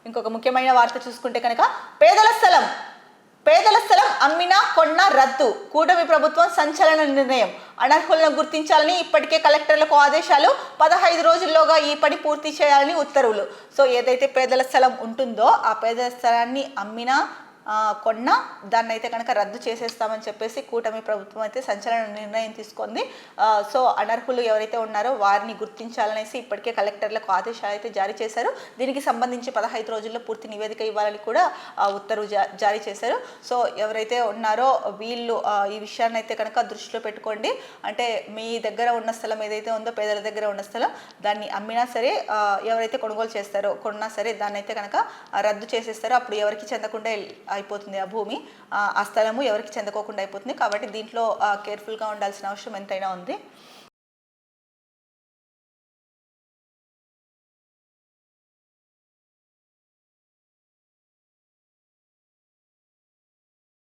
ఇంకొక ముఖ్యమైన వార్త చూసుకుంటే కనుక పేదల స్థలం అమ్మినా కొన్నా రద్దు, కూటమి ప్రభుత్వం సంచలన నిర్ణయం. అనర్హులను గుర్తించాలని ఇప్పటికే కలెక్టర్లకు ఆదేశాలు, 15 రోజుల్లోగా ఈ పని పూర్తి చేయాలని ఉత్తర్వులు. సో ఏదైతే పేదల స్థలం ఉంటుందో ఆ పేదల స్థలాన్ని అమ్మినా కొన్న దాన్ని అయితే కనుక రద్దు చేసేస్తామని చెప్పేసి కూటమి ప్రభుత్వం అయితే సంచలన నిర్ణయం తీసుకుంది. సో అనర్హులు ఎవరైతే ఉన్నారో వారిని గుర్తించాలనేసి ఇప్పటికే కలెక్టర్లకు ఆదేశాలు అయితే జారీ చేశారు. దీనికి సంబంధించి 15 రోజుల్లో పూర్తి నివేదిక ఇవ్వాలని కూడా ఉత్తర్వు జారీ చేశారు. సో ఎవరైతే ఉన్నారో వీళ్ళు ఈ విషయాన్ని అయితే కనుక దృష్టిలో పెట్టుకోండి. అంటే మీ దగ్గర ఉన్న స్థలం ఏదైతే ఉందో పేదల దగ్గర ఉన్న స్థలం దాన్ని అమ్మినా సరే, ఎవరైతే కొనుగోలు చేస్తారో కొన్నా సరే దాన్ని అయితే కనుక రద్దు చేసేస్తారో అప్పుడు ఎవరికి చెందకుండా అయిపోతుంది ఆ భూమి, ఆ స్థలము ఎవరికి చెందుకోకుండా అయిపోతుంది. కాబట్టి దీంట్లో కేర్ఫుల్గా ఉండాల్సిన అవసరం ఎంతైనా ఉంది.